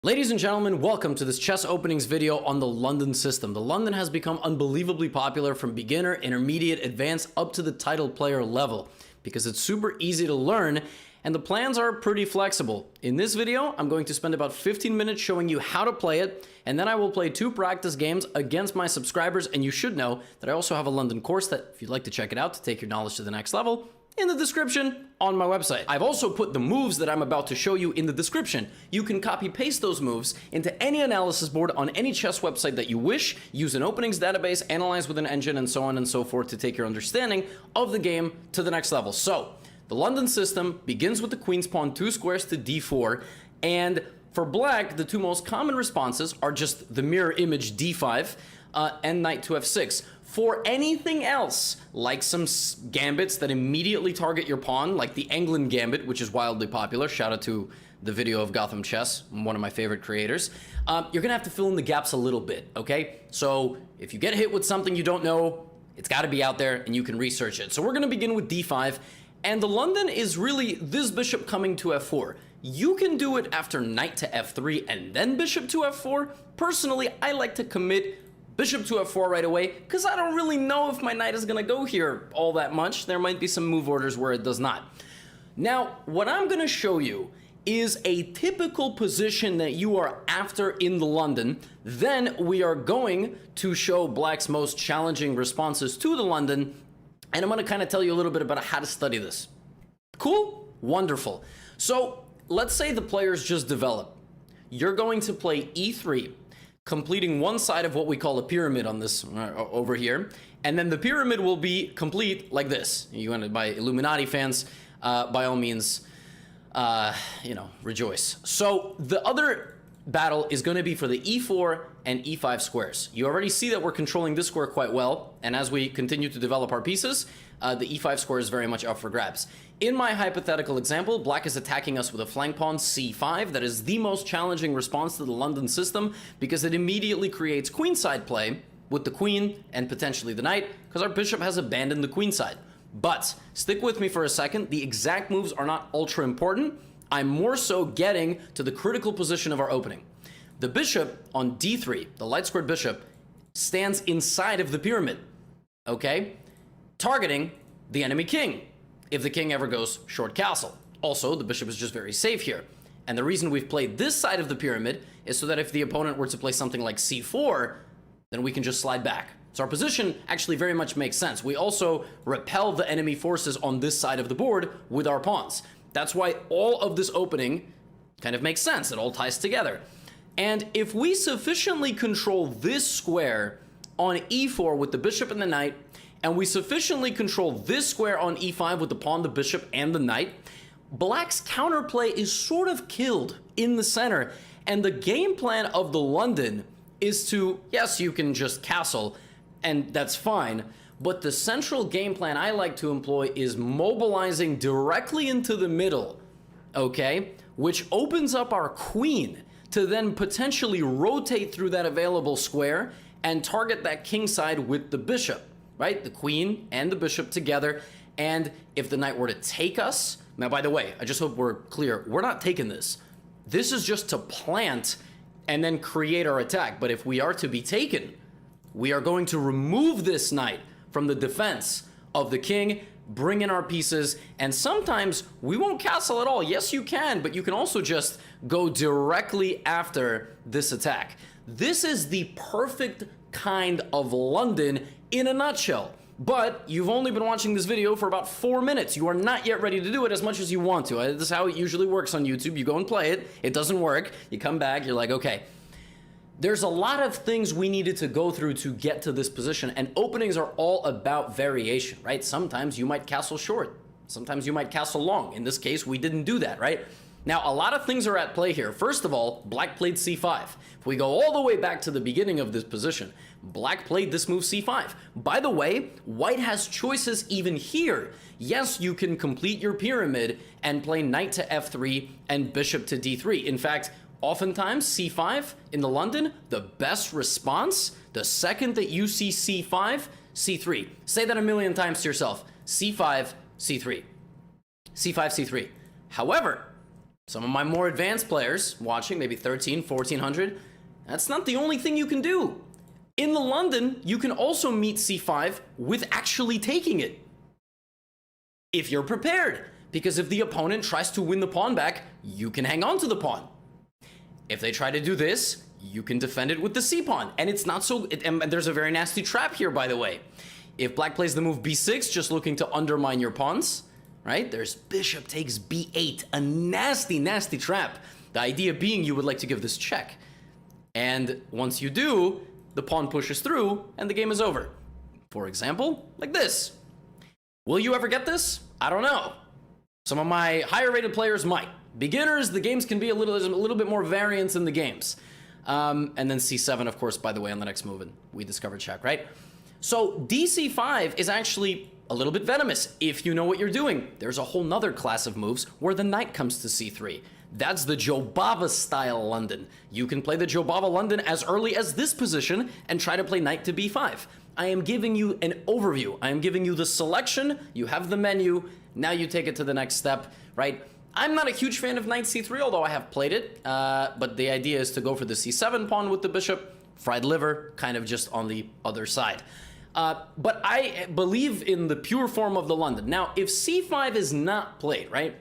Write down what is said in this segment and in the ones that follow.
Ladies and gentlemen, welcome to this chess openings video on the London system. The London has become unbelievably popular from beginner, intermediate, advanced, up to the title player level because it's super easy to learn and the plans are pretty flexible. In this video, I'm going to spend about 15 minutes showing you how to play it, and then I will play 2 practice games against my subscribers, and you should know that I also have a London course that, if you'd like to check it out to take your knowledge to the next level, in the description on my website. I've also put the moves that I'm about to show you in the description. You can copy paste those moves into any analysis board on any chess website that you wish, use an openings database, analyze with an engine, and so on and so forth to take your understanding of the game to the next level. So, the London system begins with the queen's pawn 2 squares to d4, and for black, the 2 most common responses are just the mirror image d5 and knight to f6. For anything else, like some gambits that immediately target your pawn, like the England Gambit, which is wildly popular, shout out to the video of Gotham Chess, one of my favorite creators, you're gonna have to fill in the gaps a little bit, okay? So if you get hit with something you don't know, it's gotta be out there and you can research it. So we're gonna begin with d5, and the London is really this bishop coming to f4. You can do it after knight to f3 and then bishop to f4. Personally, I like to commit bishop to f4 right away, because I don't really know if my knight is going to go here all that much. There might be some move orders where it does not. Now, what I'm going to show you is a typical position that you are after in the London. Then we are going to show black's most challenging responses to the London, and I'm going to kind of tell you a little bit about how to study this. Cool? Wonderful. So let's say the players just develop. You're going to play e3, completing one side of what we call a pyramid on this over here, and then the pyramid will be complete like this. You want to, by Illuminati fans, by all means, rejoice. So the other battle is going to be for the e4 and e5 squares. You already see that we're controlling this square quite well, and as we continue to develop our pieces, the e5 square is very much up for grabs. In my hypothetical example, black is attacking us with a flank pawn c5. That is the most challenging response to the London system because it immediately creates queenside play with the queen and potentially the knight, because our bishop has abandoned the queenside. But stick with me for a second. The exact moves are not ultra important. I'm more so getting to the critical position of our opening. The bishop on d3, the light squared bishop, stands inside of the pyramid, okay? Targeting the enemy king if the king ever goes short castle. Also, the bishop is just very safe here. And the reason we've played this side of the pyramid is so that if the opponent were to play something like c4, then we can just slide back. So our position actually very much makes sense. We also repel the enemy forces on this side of the board with our pawns. That's why all of this opening kind of makes sense. It all ties together. And if we sufficiently control this square on e4 with the bishop and the knight, and we sufficiently control this square on e5 with the pawn, the bishop, and the knight, black's counterplay is sort of killed in the center. And the game plan of the London is to, yes, you can just castle, and that's fine, but the central game plan I like to employ is mobilizing directly into the middle, okay? Which opens up our queen to then potentially rotate through that available square and target that king side with the bishop, right? The queen and the bishop together. And if the knight were to take us, now by the way, I just hope we're clear, we're not taking this. This is just to plant and then create our attack. But if we are to be taken, we are going to remove this knight from the defense of the king, bring in our pieces, and sometimes we won't castle at all. Yes, you can, but you can also just go directly after this attack. This is the perfect kind of London in a nutshell. But you've only been watching this video for about 4 minutes. You are not yet ready to do it as much as you want to. This is how it usually works on YouTube. You go and play it, it doesn't work, you come back, you're like, okay. There's a lot of things we needed to go through to get to this position, and openings are all about variation, right? Sometimes you might castle short, sometimes you might castle long. In this case, we didn't do that, right? Now, a lot of things are at play here. First of all, black played c5. If we go all the way back to the beginning of this position, black played this move c5. By the way, white has choices even here. Yes, you can complete your pyramid and play knight to f3 and bishop to d3. In fact, oftentimes c5 in the London, the best response, the second that you see c5, c3. Say that a million times to yourself. c5, c3. c5, c3. However, Some of my more advanced players watching, maybe 13, 1400, that's not the only thing you can do. In the London, you can also meet c5 with actually taking it. If you're prepared, because if the opponent tries to win the pawn back, you can hang on to the pawn. If they try to do this, you can defend it with the c-pawn. And it's not so, and there's a very nasty trap here, by the way. If black plays the move b6, just looking to undermine your pawns, right? There's bishop takes b8, a nasty, nasty trap. The idea being you would like to give this check. And once you do, the pawn pushes through and the game is over. For example, like this. Will you ever get this? I don't know. Some of my higher rated players might. Beginners, the games can be a little bit more variance in the games. And then c7, of course, by the way, on the next move, and we discovered check, right? So dc5 is actually a little bit venomous if you know what you're doing. There's a whole nother class of moves where the knight comes to c3. That's the Jobava style London. You can play the Jobava London as early as this position and try to play knight to b5. I am giving you an overview. I am giving you the selection. You have the menu. Now you take it to the next step, right? I'm not a huge fan of knight c3, although I have played it. But the idea is to go for the c7 pawn with the bishop. Fried liver, kind of just on the other side. But I believe in the pure form of the London. Now, if c5 is not played, right?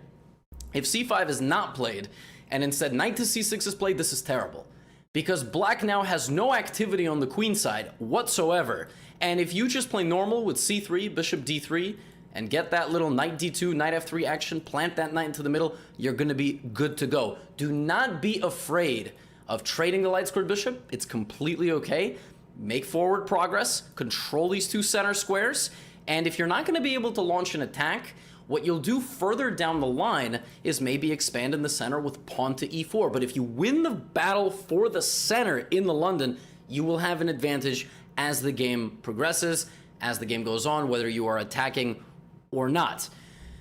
If c5 is not played, and instead knight to c6 is played, this is terrible. Because black now has no activity on the queen side whatsoever. And if you just play normal with c3, bishop d3, and get that little knight d2, knight f3 action, plant that knight into the middle, you're going to be good to go. Do not be afraid of trading the light squared bishop. It's completely okay. Make forward progress, control these two center squares, and if you're not going to be able to launch an attack, what you'll do further down the line is maybe expand in the center with pawn to e4. But if you win the battle for the center in the London, you will have an advantage as the game progresses, as the game goes on, whether you are attacking or not.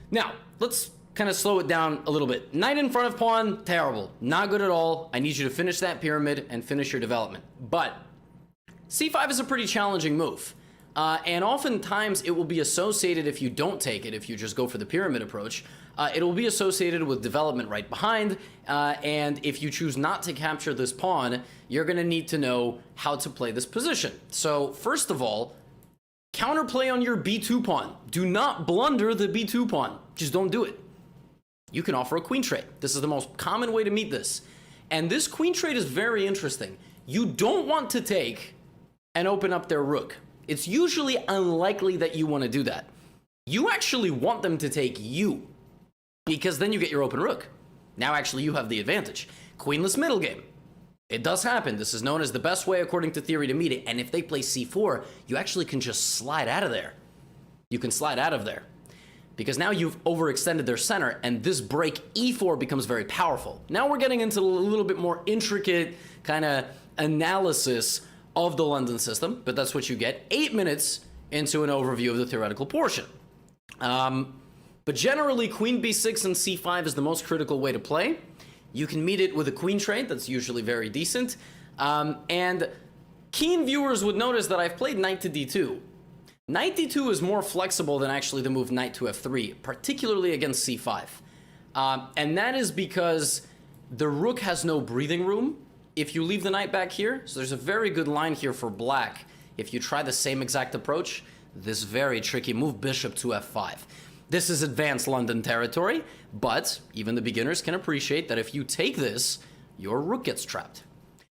Now, let's kind of slow it down a little bit. Knight in front of pawn, terrible. Not good at all. I need you to finish that pyramid and finish your development. But c5 is a pretty challenging move. And oftentimes it will be associated, if you don't take it, if you just go for the pyramid approach, it will be associated with development right behind. And if you choose not to capture this pawn, you're going to need to know how to play this position. So first of all, counterplay on your b2 pawn. Do not blunder the b2 pawn. Just don't do it. You can offer a queen trade. This is the most common way to meet this. And this queen trade is very interesting. You don't want to take and open up their rook. It's usually unlikely that you want to do that. You actually want them to take you, because then you get your open rook. Now actually you have the advantage. Queenless middle game. It does happen. This is known as the best way according to theory to meet it. And if they play c4, you actually can just slide out of there. You can slide out of there. Because now you've overextended their center, and this break e4 becomes very powerful. Now we're getting into a little bit more intricate kind of analysis of the London system, but that's what you get 8 minutes into an overview of the theoretical portion. But generally, queen b6 and c5 is the most critical way to play. You can meet it with a queen trade, that's usually very decent. And keen viewers would notice that I've played knight to d2. Knight d2 is more flexible than actually the move knight to f3, particularly against c5. And that is because the rook has no breathing room if you leave the knight back here. So there's a very good line here for black. If you try the same exact approach, this very tricky move, bishop to f5. This is advanced London territory, but even the beginners can appreciate that if you take this, your rook gets trapped.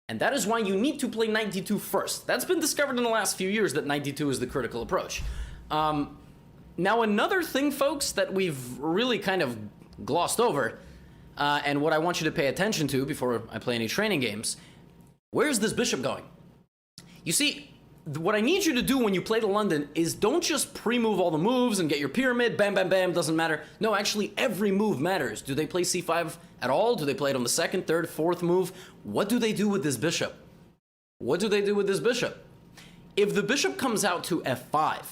And that is why you need to play knight d2 first. That's been discovered in the last few years, that knight d2 is the critical approach. Now another thing, folks, that we've really kind of glossed over, and what I want you to pay attention to before I play any training games, where's this bishop going? You see, what I need you to do when you play the London is don't just pre-move all the moves and get your pyramid, bam, bam, bam, doesn't matter. No, actually, every move matters. Do they play c5 at all? Do they play it on the second, third, fourth move? What do they do with this bishop? What do they do with this bishop? If the bishop comes out to f5,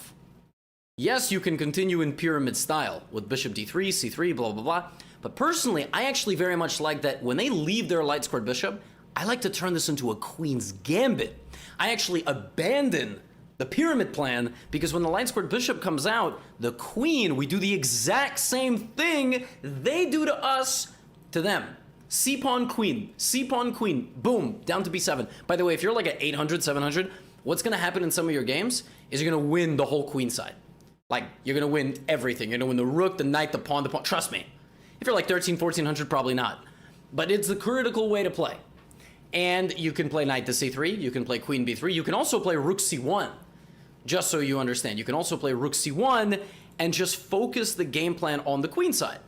yes, you can continue in pyramid style with bishop d3, c3, blah, blah, blah. But personally, I actually very much like that when they leave their light squared bishop, I like to turn this into a queen's gambit. I actually abandon the pyramid plan because when the light squared bishop comes out, the queen, we do the exact same thing they do to us to them. C-pawn, queen, C-pawn, queen, boom, down to B7. By the way, if you're like at 800, 700, what's going to happen in some of your games is you're going to win the whole queen side. Like, you're going to win everything. You're going to win the rook, the knight, the pawn, Trust me. If you're like 13, 1400, probably not. But it's the critical way to play. And you can play knight to C3. You can play queen B3. You can also play rook C1. Just so you understand. You can also play rook C1 and just focus the game plan on the queen side.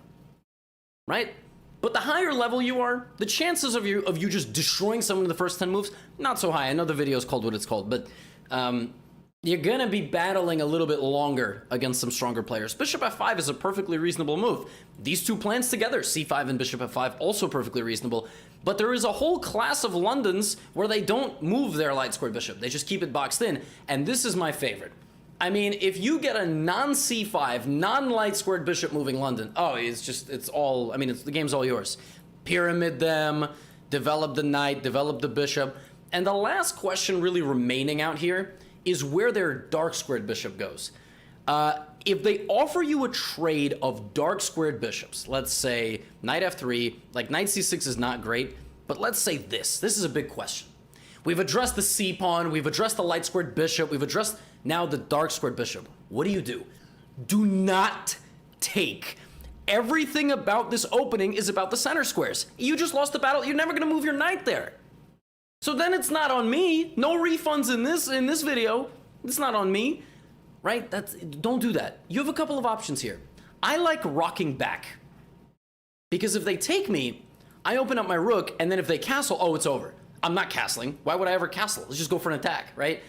Right? But the higher level you are, the chances of you just destroying someone in the first 10 moves, not so high. I know the video is called what it's called, but you're going to be battling a little bit longer against some stronger players. Bishop F5 is a perfectly reasonable move. These two plans together, C5 and Bishop F5, also perfectly reasonable. But there is a whole class of Londons where they don't move their light squared bishop. They just keep it boxed in. And this is my favorite. I mean, if you get a non-C5, non-light squared bishop moving London, oh, the game's all yours. Pyramid them, develop the knight, develop the bishop. And the last question really remaining out here is where their dark squared bishop goes. If they offer you a trade of dark squared bishops, let's say knight F3, like knight C6 is not great, but let's say this is a big question. We've addressed the C-pawn, we've addressed the light squared bishop, we've addressed now the dark squared bishop. What do? Do not take. Everything about this opening is about the center squares. You just lost the battle, you're never gonna move your knight there. So then it's not on me. No refunds in this video. It's not on me, right? Don't do that. You have a couple of options here. I like rocking back. Because if they take me, I open up my rook, and then if they castle, oh, it's over. I'm not castling. Why would I ever castle? Let's just go for an attack, right?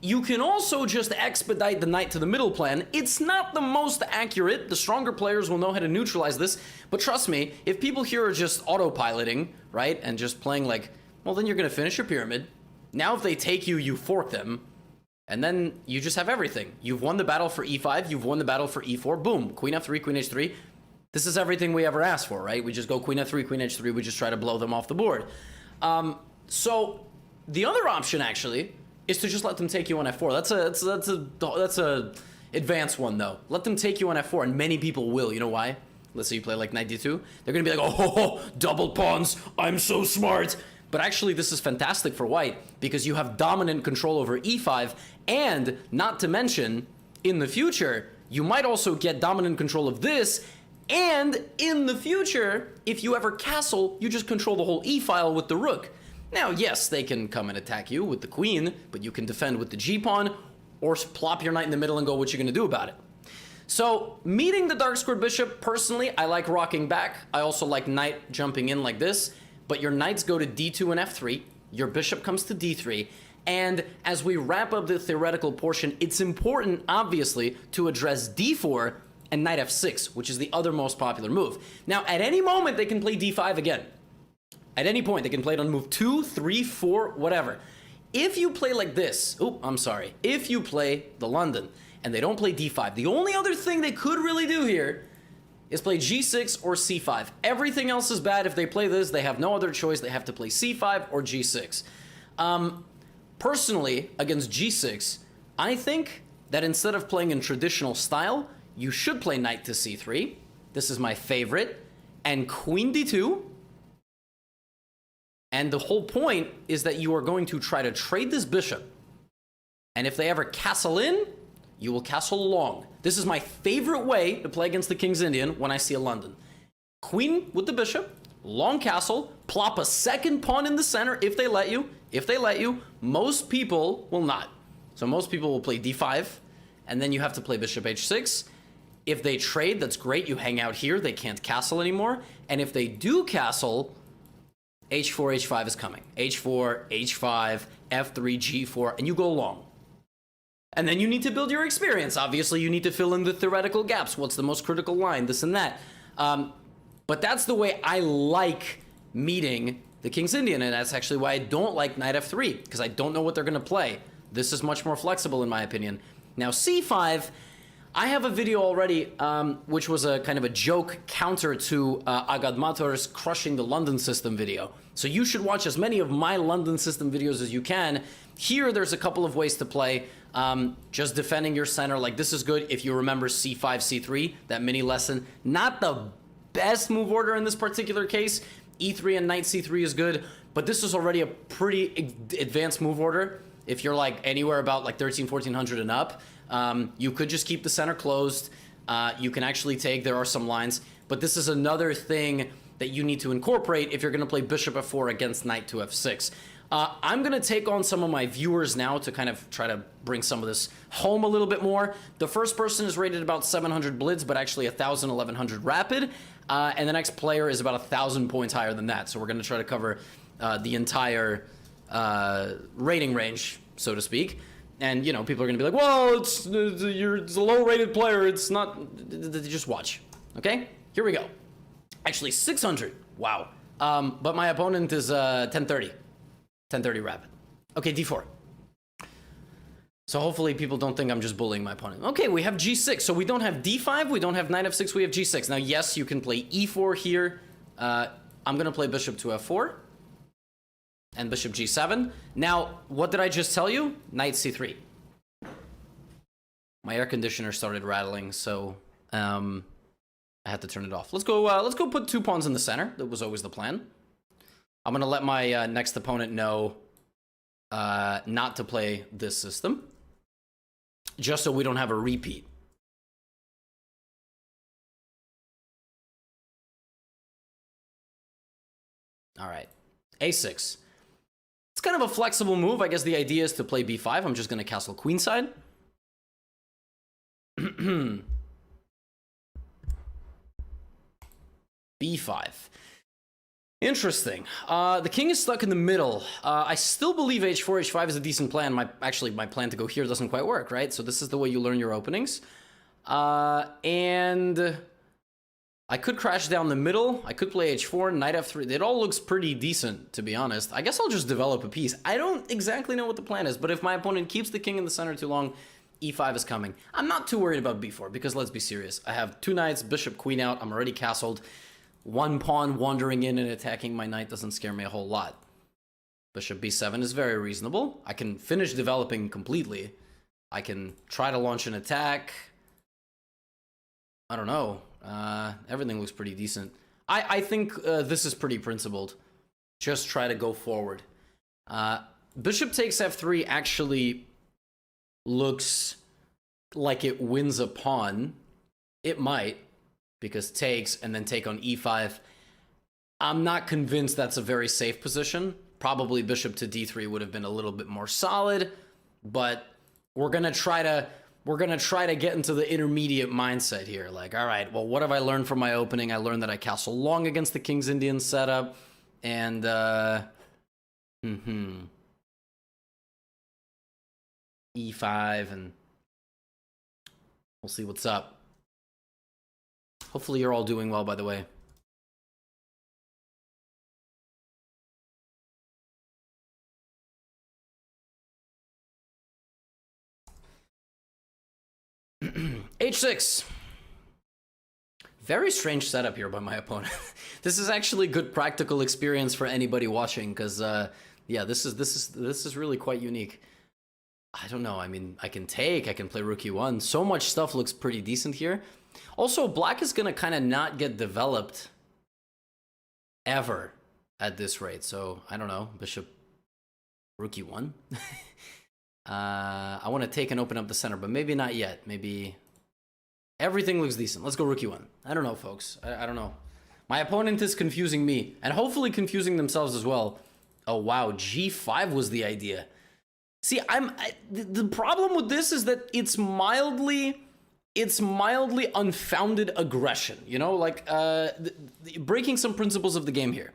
You can also just expedite the knight to the middle plan. It's not the most accurate. The stronger players will know how to neutralize this. But trust me, if people here are just autopiloting, right, and just playing like, well, then you're going to finish your pyramid. Now if they take you, you fork them. And then you just have everything. You've won the battle for E5. You've won the battle for E4. Boom. Queen F3, Queen H3. This is everything we ever asked for, right? We just go Queen F3, Queen H3. We just try to blow them off the board. So the other option actually is to just let them take you on F4. That's a advanced one though. Let them take you on F4, and many people will. You know why? Let's say you play like knight D2. They're gonna be like, oh, double pawns. I'm so smart. But actually, this is fantastic for white because you have dominant control over E5, and not to mention, in the future, you might also get dominant control of this. And in the future, if you ever castle, you just control the whole E-file with the rook. Now, yes, they can come and attack you with the queen, but you can defend with the G-pawn, or plop your knight in the middle and go, what you gonna do about it? So, meeting the dark squared bishop, personally, I like rocking back. I also like knight jumping in like this, but your knights go to D2 and F3, your bishop comes to D3, and as we wrap up the theoretical portion, it's important, obviously, to address D4 and knight F6, which is the other most popular move. Now, at any moment, they can play D5 again. At any point, they can play it on move 2, 3, 4, whatever. If you play like this, if you play the London, and they don't play D5, the only other thing they could really do here is play G6 or C5. Everything else is bad. If they play this, they have no other choice. They have to play C5 or G6. Personally, against G6, I think that instead of playing in traditional style, you should play knight to C3. This is my favorite. And queen D2. And the whole point is that you are going to try to trade this bishop. And if they ever castle in, you will castle long. This is my favorite way to play against the King's Indian when I see a London. Queen with the bishop, long castle, plop a second pawn in the center if they let you. If they let you, most people will not. So most people will play D5, and then you have to play bishop H6. If they trade, that's great. You hang out here. They can't castle anymore. And if they do castle, H4, H5 is coming. H4, H5, F3, G4, and you go long. And then you need to build your experience. Obviously, you need to fill in the theoretical gaps. What's the most critical line? This and that. But that's the way I like meeting the King's Indian, and that's actually why I don't like knight F3, because I don't know what they're going to play. This is much more flexible, in my opinion. Now, C5, I have a video already, which was a kind of a joke counter to Agad Mator's Crushing the London System video. So you should watch as many of my London System videos as you can. Here, there's a couple of ways to play. Just defending your center, like this is good if you remember C5, C3, that mini lesson. Not the best move order in this particular case. E3 and knight c3 is good, but this is already a pretty advanced move order. If you're like anywhere about like 1400 and up, you could just keep the center closed. You can actually take, there are some lines, but this is another thing that you need to incorporate if you're going to play bishop f4 against knight to f6. I'm going to take on some of my viewers now to kind of try to bring some of this home a little bit more. The first person is rated about 700 blitz, but actually 1,000, 1,100 rapid. And the next player is about 1,000 points higher than that. So we're going to try to cover the entire rating range, so to speak. And, you know, people are going to be like, well, it's a low-rated player. It's not... Just watch. Okay? Here we go. Actually, 600. Wow. But my opponent is 1030. 1030 rapid. Okay, d4. So hopefully people don't think I'm just bullying my opponent. Okay, we have g6. So we don't have d5. We don't have knight f6. We have g6. Now, yes, you can play e4 here. I'm going to play bishop to f4. And bishop g7. Now, what did I just tell you? Knight c3. My air conditioner started rattling, so I had to turn it off. Let's go put 2 pawns in the center. That was always the plan. I'm going to let my next opponent know not to play this system, just so we don't have a repeat. All right, a6. It's kind of a flexible move. I guess the idea is to play b5. I'm just going to castle queenside. b5. Interesting. The king is stuck in the middle. I still believe h4, h5 is a decent plan. My plan to go here doesn't quite work, right? So this is the way you learn your openings. And I could crash down the middle. I could play h4, knight f3. It all looks pretty decent, to be honest. I guess I'll just develop a piece. I don't exactly know what the plan is, but if my opponent keeps the king in the center too long, e5 is coming. I'm not too worried about b4, because let's be serious. I have 2 knights, bishop, queen out. I'm already castled. 1 pawn wandering in and attacking my knight doesn't scare me a whole lot. Bishop b7 is very reasonable. I can finish developing completely. I can try to launch an attack. I don't know. Everything looks pretty decent. I think this is pretty principled. Just try to go forward. Bishop takes f3 actually looks like it wins a pawn. It might, because takes and then take on e5. I'm not convinced that's a very safe position. Probably bishop to d3 would have been a little bit more solid, but we're gonna try to get into the intermediate mindset here. Like, all right, well, what have I learned from my opening? I learned that I castle long against the King's Indian setup, and e5, and we'll see what's up. Hopefully you're all doing well, by the way. h6. Very strange setup here by my opponent. This is actually good practical experience for anybody watching, because yeah, this is really quite unique. I don't know. I mean, I can play rook e1. So much stuff looks pretty decent here. Also, black is gonna kind of not get developed ever at this rate. So I don't know. Bishop rook e1. I want to take and open up the center, but maybe not yet. Maybe everything looks decent. Let's go rook e1. I don't know, folks. I don't know. My opponent is confusing me, and hopefully confusing themselves as well. Oh wow, g5 was the idea. See, the problem with this is that it's mildly unfounded aggression. You know, like breaking some principles of the game here.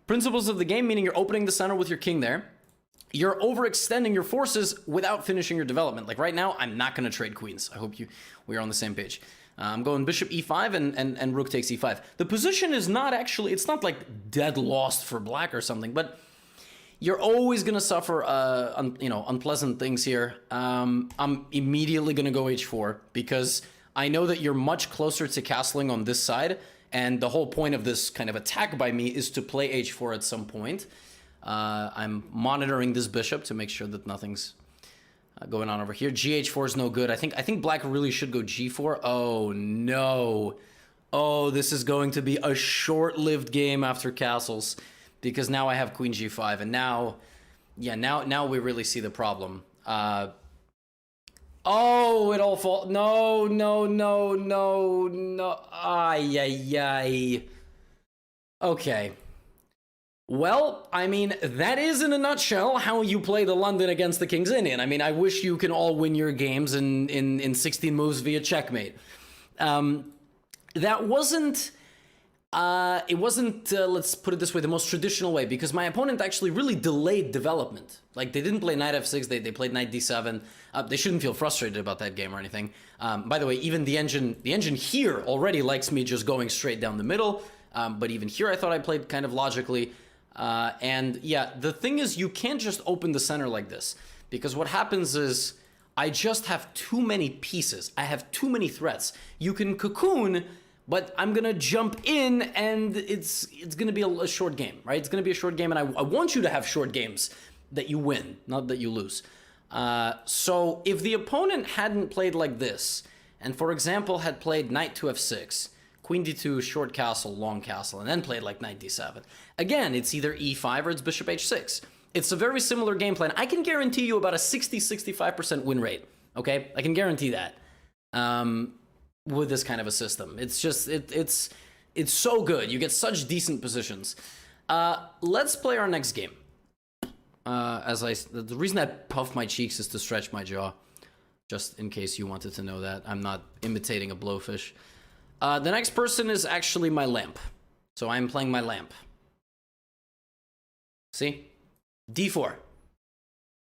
Principles of the game meaning you're opening the center with your king there. You're overextending your forces without finishing your development. Like right now, I'm not going to trade queens. I hope we're on the same page. I'm going bishop e5 and rook takes e5. The position is not actually, it's not like dead lost for black or something, but you're always going to suffer unpleasant things here. I'm immediately going to go h4 because I know that you're much closer to castling on this side, and the whole point of this kind of attack by me is to play h4 at some point. I'm monitoring this bishop to make sure that nothing's going on over here. Gh4 is no good. I think black really should go g4. Oh no. Oh, this is going to be a short-lived game after castles, because now I have queen g5, and now, yeah, now we really see the problem. Oh, it all falls. No. Ay, ay, ay. Okay. Well, I mean, that is in a nutshell how you play the London against the King's Indian. I mean, I wish you can all win your games in 16 moves via checkmate. That wasn't... it wasn't, let's put it this way, the most traditional way, because my opponent actually really delayed development. Like, they didn't play knight f6, they played knight d7. They shouldn't feel frustrated about that game or anything. By the way, even the engine here already likes me just going straight down the middle, but even here I thought I played kind of logically. And yeah, the thing is, you can't just open the center like this, because what happens is I just have too many pieces. I have too many threats. You can cocoon, but I'm gonna jump in, and it's gonna be a short game, right? It's gonna be a short game, and I want you to have short games that you win, not that you lose. So if the opponent hadn't played like this, and for example had played knight to f6, queen d2, short castle, long castle, and then played like knight d7, again, it's either e5 or it's bishop h6. It's a very similar game plan. I can guarantee you about a 60-65% win rate, okay? I can guarantee that. With this kind of a system. It's just, it's so good. You get such decent positions. Let's play our next game. The reason I puff my cheeks is to stretch my jaw, just in case you wanted to know that. I'm not imitating a blowfish. The next person is actually my lamp. So I'm playing my lamp. See? d4.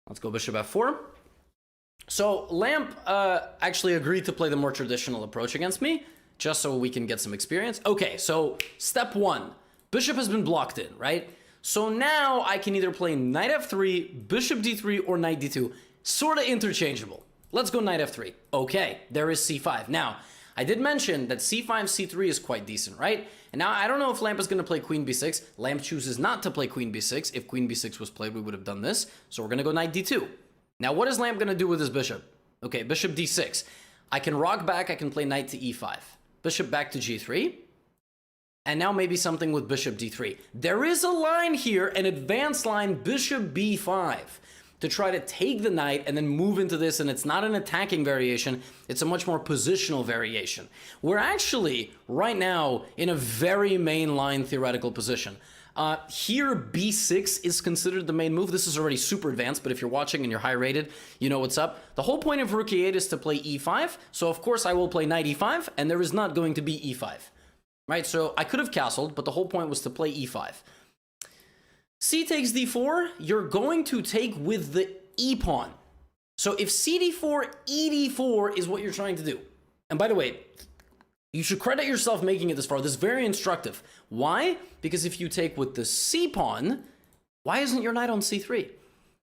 Let's go bishop f4. So Lamp actually agreed to play the more traditional approach against me, just so we can get some experience. Okay, so step one, bishop has been blocked in, right? So now I can either play knight f3, bishop d3, or knight d2, sort of interchangeable. Let's go knight f3. Okay, there is c5. Now, I did mention that c5, c3 is quite decent, right? And now I don't know if Lamp is going to play queen b6. Lamp chooses not to play queen b6. If queen b6 was played, we would have done this. So we're going to go knight d2. Now, what is Lamp going to do with his bishop? Okay, bishop d6. I can rock back, I can play knight to e5. Bishop back to g3. And now maybe something with bishop d3. There is a line here, an advanced line, bishop b5, to try to take the knight and then move into this, and it's not an attacking variation, it's a much more positional variation. We're actually, right now, in a very mainline theoretical position. Here, b6 is considered the main move. This is already super advanced, but if you're watching and you're high rated, you know what's up. The whole point of rook e8 is to play e5, so of course I will play knight e5, and there is not going to be e5. Right, so I could have castled, but the whole point was to play e5. C takes d4, you're going to take with the e-pawn. So if cd4, ed4 is what you're trying to do. And by the way, you should credit yourself making it this far. This is very instructive. Why? Because if you take with the c-pawn, why isn't your knight on c3?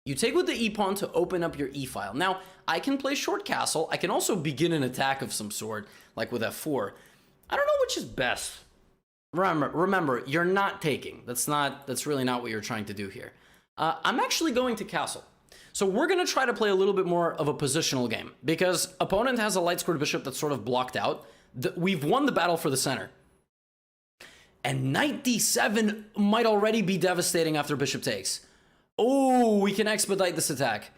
You take with the e-pawn to open up your e-file. Now, I can play short castle. I can also begin an attack of some sort, like with f4. I don't know which is best. Remember, you're not taking. That's really not what you're trying to do here. I'm actually going to castle. So we're going to try to play a little bit more of a positional game, because opponent has a light squared bishop that's sort of blocked out. We've won the battle for the center. And knight d7 might already be devastating after bishop takes. Oh, we can expedite this attack.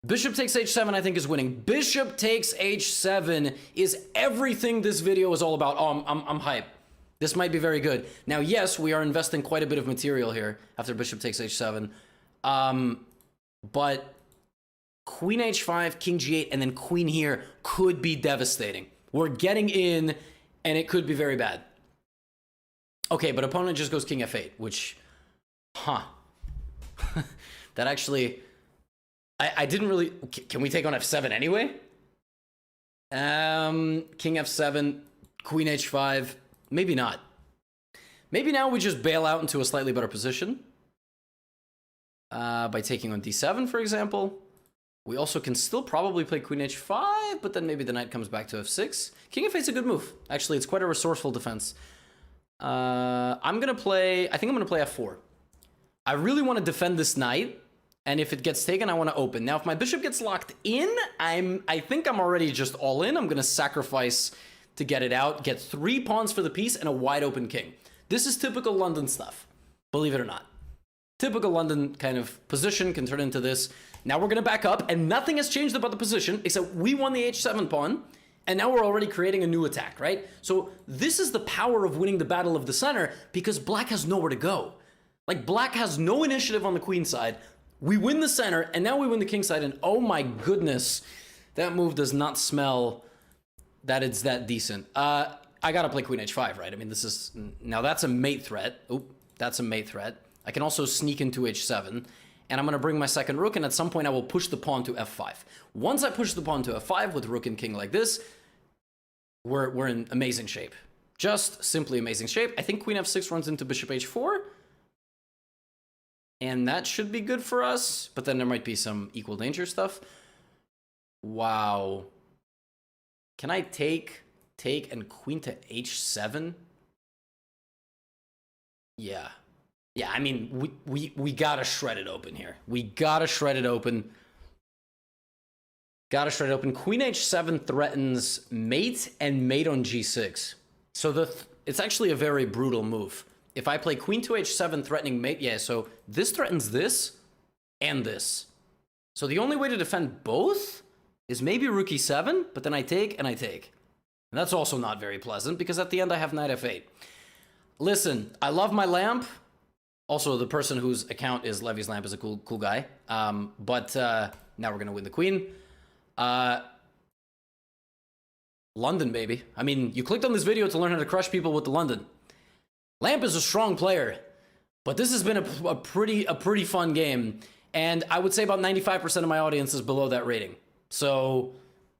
Bishop takes h7, I think, is winning. Bishop takes h7 is everything this video is all about. Oh, I'm hype. This might be very good. Now, yes, we are investing quite a bit of material here after bishop takes h7. But queen h5, king g8, and then queen here could be devastating. We're getting in, and it could be very bad. Okay, but opponent just goes king f8, which... Huh. That actually... I didn't really... Can we take on f7 anyway? King f7, queen h5... Maybe not. Maybe now we just bail out into a slightly better position. By taking on d7, for example. We also can still probably play queen h5, but then maybe the knight comes back to f6. King f8 is a good move. Actually, it's quite a resourceful defense. I think I'm gonna play f4. I really want to defend this knight, and if it gets taken, I want to open. Now, if my bishop gets locked in, I think I'm already just all in. I'm gonna sacrifice to get it out, get 3 pawns for the piece, and a wide open king. This is typical London stuff, believe it or not. Typical London kind of position can turn into this. Now we're going to back up, and nothing has changed about the position, except we won the h7 pawn, and now we're already creating a new attack, right? So this is the power of winning the battle of the center, because black has nowhere to go. Like, black has no initiative on the queen side. We win the center, and now we win the king side, and oh my goodness, that move does not smell that it's that decent. I gotta play queen h5, right? I mean, this is... Now that's a mate threat. Oop, that's a mate threat. I can also sneak into h7, and I'm gonna bring my second rook, and at some point I will push the pawn to f5. Once I push the pawn to f5 with rook and king like this, we're in amazing shape. Just simply amazing shape. I think queen f6 runs into bishop h4, and that should be good for us, but then there might be some equal danger stuff. Wow. Can I take, and queen to h7? Yeah. Yeah, I mean, we gotta shred it open here. We gotta shred it open. Gotta shred it open. Queen h7 threatens mate and mate on g6. So it's actually a very brutal move. If I play queen to h7 threatening mate, yeah, so this threatens this and this. So the only way to defend both is maybe rook e7, but then I take and I take. And that's also not very pleasant, because at the end I have knight f8. Listen, I love my lamp. Also, the person whose account is Levy's Lamp is a cool guy. But now we're going to win the queen. London, baby. I mean, you clicked on this video to learn how to crush people with the London. Lamp is a strong player, but this has been a pretty fun game. And I would say about 95% of my audience is below that rating. So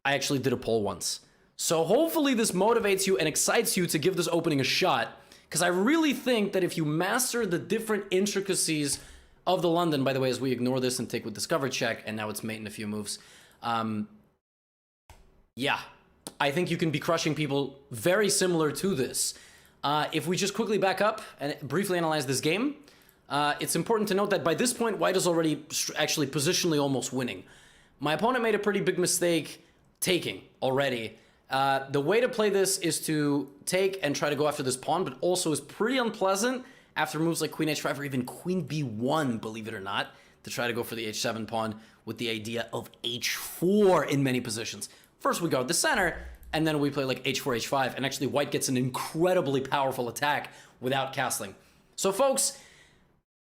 I actually did a poll once. So hopefully this motivates you and excites you to give this opening a shot. Because I really think that if you master the different intricacies of the London, by the way, as we ignore this and take with Discover check, and now it's mate in a few moves. Yeah, I think you can be crushing people very similar to this. If we just quickly back up and briefly analyze this game, it's important to note that by this point, white is already actually positionally almost winning. My opponent made a pretty big mistake taking already. The way to play this is to take and try to go after this pawn, but also is pretty unpleasant after moves like queen h5 or even queen b1, believe it or not, to try to go for the h7 pawn with the idea of h4 in many positions. First we guard the center, and then we play like h4, h5, and actually white gets an incredibly powerful attack without castling. So folks,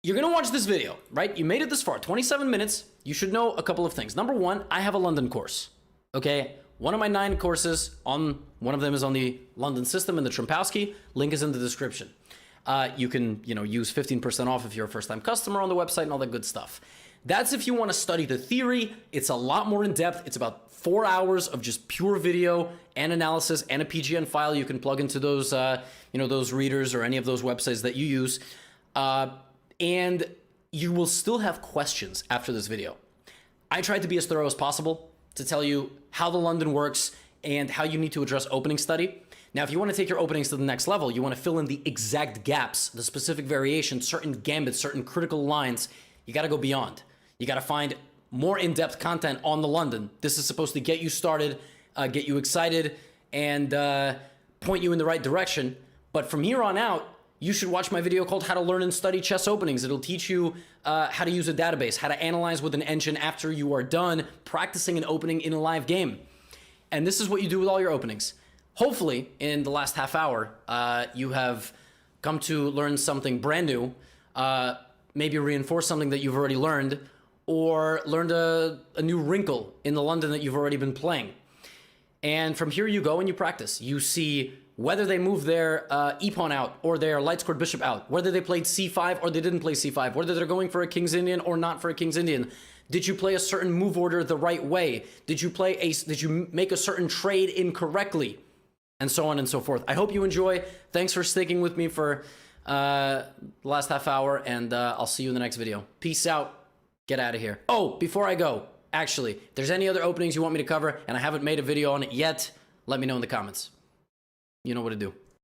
you're gonna watch this video, right? You made it this far, 27 minutes. You should know a couple of things. Number one, I have a London course, okay? One of my 9 courses, one of them is on the London system in the Trempowski. Link is in the description. You can, use 15% off if you're a first-time customer on the website and all that good stuff. That's if you want to study the theory. It's a lot more in depth. It's about 4 hours of just pure video and analysis and a PGN file you can plug into those, those readers or any of those websites that you use. And you will still have questions after this video. I tried to be as thorough as possible to tell you how the London works and how you need to address opening study. Now, if you want to take your openings to the next level, you want to fill in the exact gaps, the specific variations, certain gambits, certain critical lines, you got to go beyond. You got to find more in-depth content on the London. This is supposed to get you started, get you excited, and point you in the right direction. But from here on out, you should watch my video called How to Learn and Study Chess Openings. It'll teach you how to use a database, how to analyze with an engine after you are done practicing an opening in a live game. And this is what you do with all your openings. Hopefully, in the last half hour, you have come to learn something brand new, maybe reinforce something that you've already learned, or learned a new wrinkle in the London that you've already been playing. And from here you go and you practice. You see whether they move their e-pawn out or their light-scored bishop out, whether they played c5 or they didn't play c5, whether they're going for a King's Indian or not for a King's Indian. Did you play a certain move order the right way? Did you make a certain trade incorrectly? And so on and so forth. I hope you enjoy. Thanks for sticking with me for the last half hour, and I'll see you in the next video. Peace out. Get out of here. Oh, before I go, actually, if there's any other openings you want me to cover and I haven't made a video on it yet, let me know in the comments. You know what to do.